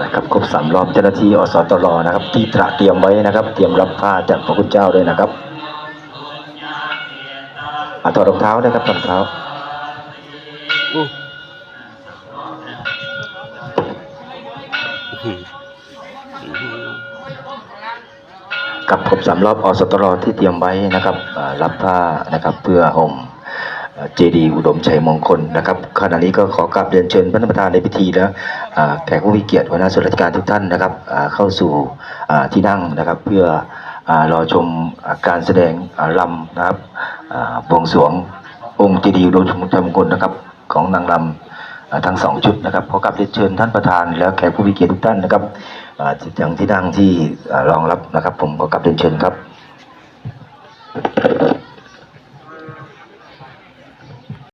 นะครับครบ3 รอบเจ้าหน้าที่อสตรนะครับที่ตระเตรียมไว้นะครับเตรียมรับผ้าจากพระคุณเจ้าด้วยนะครับถอดรองเท้านะครับรองเท้ากับครบ3 รอบอสตรที่เตรียมไว้นะครับรับผ้านะครับเพื่อห่มเจดีย์อุดมชัยมงคลนะครับขณะนี้ก็ขอกราบเรียนเชิญพระประธานในพิธีและแขกผู้มีเกียรติหัวหน้าส่วนราชการทุกท่านนะครับเข้าสู่ที่นั่งนะครับเพื่อรอชมการแสดงรำนะครับบวงสรวงองค์เจดีย์อุดมชัยมงคลนะครับของนางรำทั้ง2 ชุดนะครับขอกราบเรียนเชิญท่านประธานและแขกผู้มีเกียรติทุกท่านนะครับอย่างที่นั่งที่รองรับนะครับผมขอกราบเรียนเชิญครับ